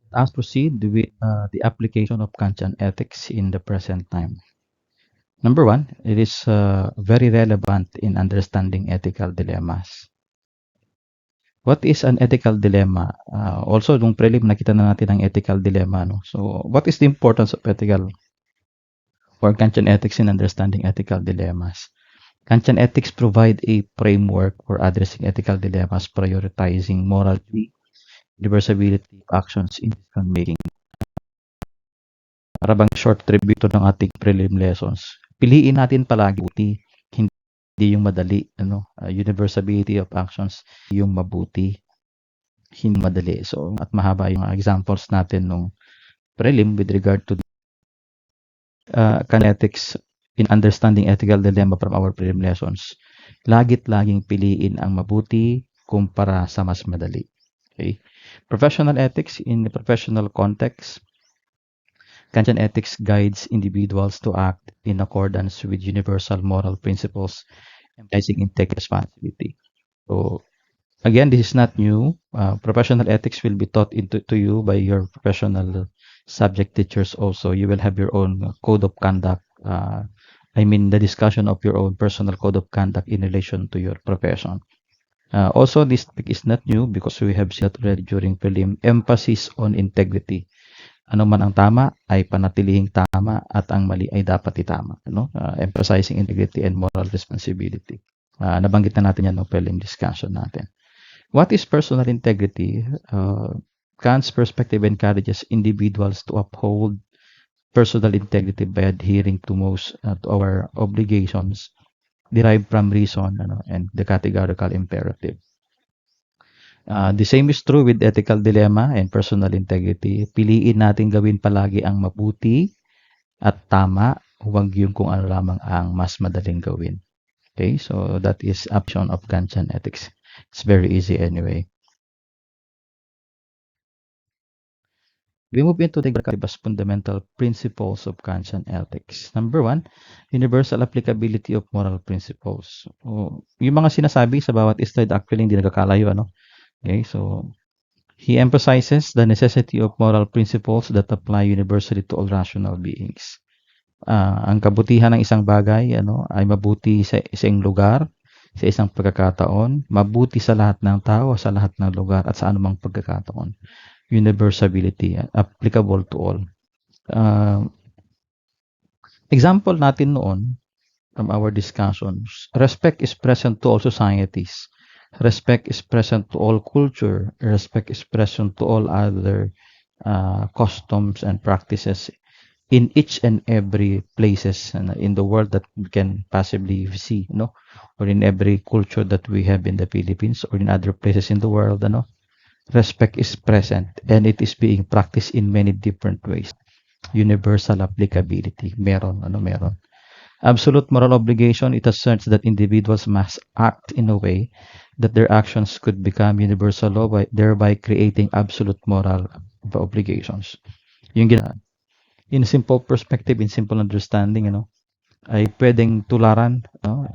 Let us proceed with the application of Kantian ethics in the present time. Number one, it is very relevant in understanding ethical dilemmas. What is an ethical dilemma? Also, nung prelim, nakita na natin ang ethical dilemma. No? So, what is the importance of ethical or Kantian ethics in understanding ethical dilemmas? Kantian ethics provide a framework for addressing ethical dilemmas, prioritizing morality, reversibility of actions in decision making. Para bang short tribute ng ating prelim lessons. Piliin natin palagi mabuti, hindi yung madali, ano, universality of actions, yung mabuti, hindi madali. So, at mahaba yung examples natin nung prelim with regard to kinetics in understanding ethical dilemma from our prelim lessons. Laging piliin ang mabuti kumpara sa mas madali. Okay? Professional ethics in the professional context. Kantian ethics guides individuals to act in accordance with universal moral principles, emphasizing integrity and responsibility. So, again, this is not new. Professional ethics will be taught to you by your professional subject teachers also. You will have your own code of conduct. The discussion of your own personal code of conduct in relation to your profession. Also, this topic is not new because we have seen that already during prelim, emphasis on integrity. Ano man ang tama ay panatilihing tama at ang mali ay dapat itama. No? Emphasizing integrity and moral responsibility. Nabanggit na natin yan no prelim discussion natin. What is personal integrity? Kant's perspective encourages individuals to uphold personal integrity by adhering to to our obligations derived from reason and the categorical imperative. The same is true with ethical dilemma and personal integrity. Piliin natin gawin palagi ang mabuti at tama, huwag yung kung ano lamang ang mas madaling gawin. Okay, so that is option of Kantian ethics. It's very easy anyway. We move into the fundamental principles of Kantian ethics. Number one, universal applicability of moral principles. Yung mga sinasabi sa bawat slide actually hindi nagkakalayo. Okay, so he emphasizes the necessity of moral principles that apply universally to all rational beings. Ang kabutihan ng isang bagay ay mabuti sa isang lugar, sa isang pagkakataon, mabuti sa lahat ng tao, sa lahat ng lugar, at sa anumang pagkakataon. Universality, applicable to all. Example natin noon from our discussions, respect is present to all societies. Respect is present to all culture. Respect is present to all other customs and practices in each and every places in the world that we can possibly see, or in every culture that we have in the Philippines or in other places in the world, respect is present and it is being practiced in many different ways. Universal applicability, meron. Absolute moral obligation, it asserts that individuals must act in a way that their actions could become universal law, thereby creating absolute moral obligations. Yung in simple perspective, in simple understanding, ay pwedeng tularan,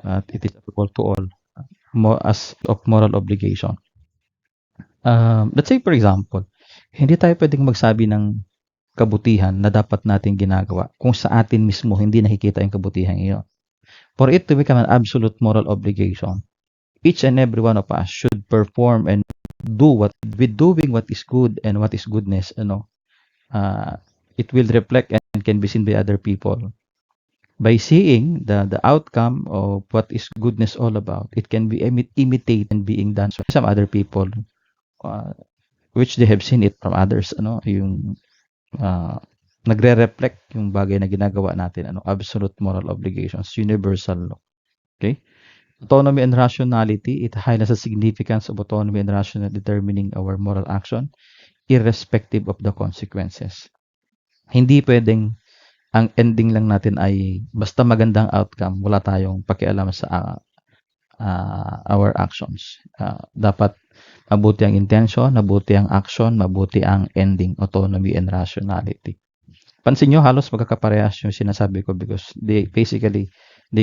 at it is applicable to all as of moral obligation. Let's say for example, hindi tayo pwedeng magsabi ng kabutihan na dapat natin ginagawa kung sa atin mismo hindi nakikita yung kabutihan iyon. For it to become an absolute moral obligation, each and every one of us should perform and do doing what is good and what is goodness, it will reflect and can be seen by other people. By seeing the outcome of what is goodness all about, it can be imitated and being done by some other people, which they have seen it from others, yung nagre-reflect yung bagay na ginagawa natin, absolute moral obligations, universal law. Okay? Autonomy and rationality, it highlights the significance of autonomy and rational determining our moral action irrespective of the consequences. Hindi pwedeng ang ending lang natin ay basta magandang outcome, wala tayong pakialam sa our actions. Dapat mabuti ang intention, mabuti ang action, mabuti ang ending, autonomy and rationality. Pansin nyo, halos magkakaparehas yung sinasabi ko because they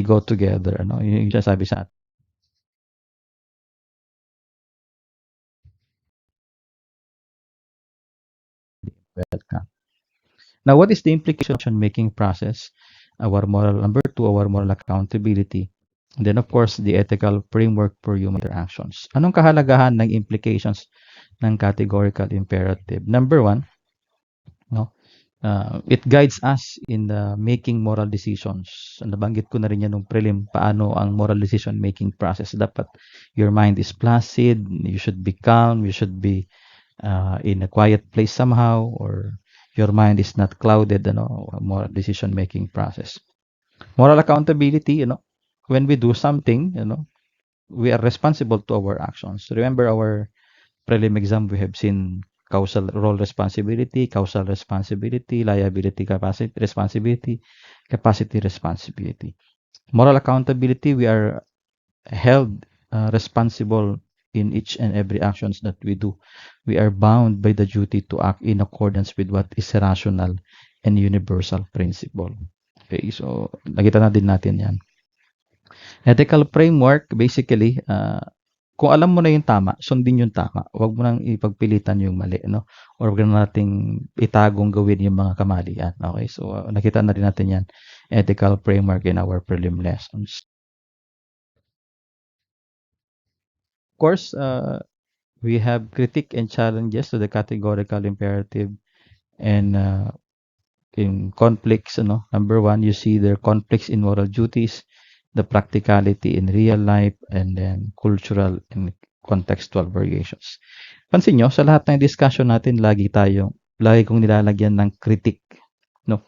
go together. Yung sinasabi sa atin. Now, what is the implication making process? Our moral number two, our moral accountability. And then, of course, the ethical framework for human interactions. Anong kahalagahan ng implications ng categorical imperative? Number one, no, it guides us in the making moral decisions. Nabanggit ko na rin yan nung prelim, paano ang moral decision making process. Dapat your mind is placid, you should be calm, you should be in a quiet place somehow, or your mind is not clouded, moral decision making process. Moral accountability, when we do something, we are responsible to our actions. Remember our prelim exam, we have seen causal role responsibility, causal responsibility, liability capacity responsibility. Moral accountability, we are held responsible in each and every actions that we do. We are bound by the duty to act in accordance with what is rational and universal principle. Okay, so nakita na din natin yan. Ethical framework, basically, kung alam mo na yung tama, sundin yung tama. Huwag mo nang ipagpilitan yung mali, no? Or huwag na nating itagong gawin yung mga kamalian. Okay, so nakita na rin natin yan. Ethical framework in our prelim lessons. Of course, we have critique and challenges to the categorical imperative and in conflicts. Number one, you see their conflicts in moral duties, the practicality in real life, and then cultural and contextual variations. Pansin nyo, sa lahat ng discussion natin, lagi kong nilalagyan ng critique, no?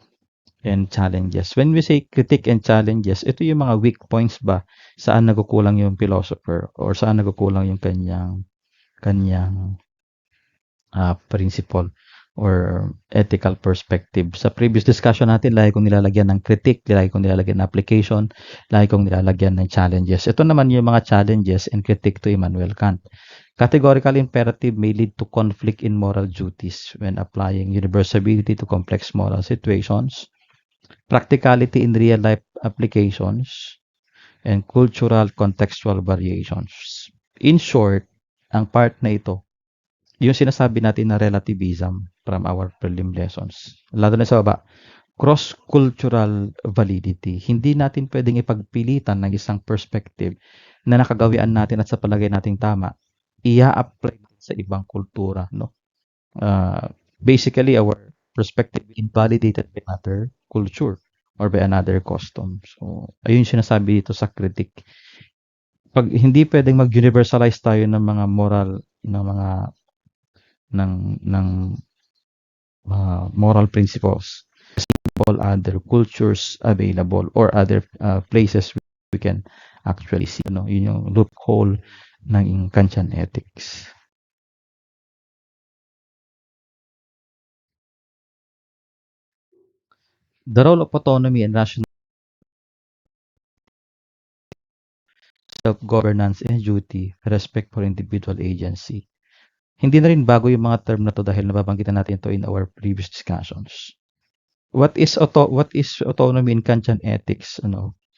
And challenges. When we say critique and challenges, ito yung mga weak points ba? Saan nagkukulang yung philosopher or saan nagkukulang yung kanyang principle or ethical perspective. Sa previous discussion natin, lagi kong nilalagyan ng critique, lagi kong nilalagyan ng application, lagi kong nilalagyan ng challenges. Ito naman yung mga challenges and critique to Immanuel Kant. Categorical imperative may lead to conflict in moral duties when applying universality to complex moral situations, practicality in real-life applications, and cultural contextual variations. In short, ang part na ito, yung sinasabi natin na relativism from our prelim lessons, lalo na sa baba, cross-cultural validity. Hindi natin pwedeng ipagpilitan ng isang perspective na nakagawian natin at sa palagay nating tama, ia-apply sa ibang kultura. No? Basically, our perspective is invalidated by another culture or by another custom. So, ayun sinasabi dito sa critique. Pag hindi pwedeng mag-universalize tayo ng mga moral, ng mga moral principles, all other cultures available or other places we can actually see. Yun yung loophole ng Kantian ethics. The role of autonomy and rational self-governance and duty, respect for individual agency. Hindi na rin bago yung mga term na to dahil nababanggitan natin ito in our previous discussions. What is autonomy in Kantian ethics?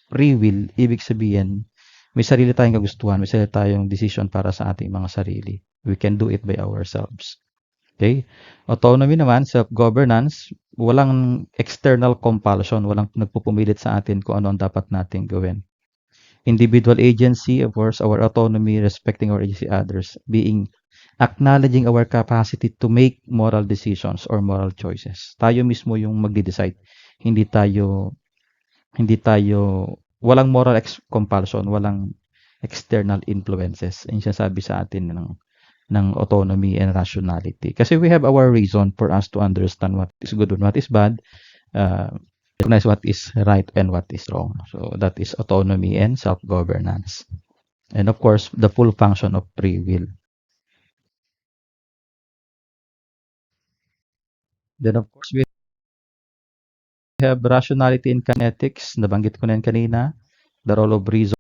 Free will, ibig sabihin, may sarili tayong kagustuhan, may sarili tayong decision para sa ating mga sarili. We can do it by ourselves. Okay? Autonomy naman, self-governance, walang external compulsion, walang nagpupumilit sa atin kung ano ang dapat nating gawin. Individual agency, of course, our autonomy, respecting our agency others, acknowledging our capacity to make moral decisions or moral choices. Tayo mismo yung magde-decide. Hindi tayo, walang moral compulsion, walang external influences. Yung sinasabi sa atin ng autonomy and rationality. Kasi we have our reason for us to understand what is good and what is bad, recognize what is right and what is wrong. So that is autonomy and self-governance. And of course, the full function of free will. Then of course, we have rationality in kinetics. Nabanggit ko na yan kanina. The role of reason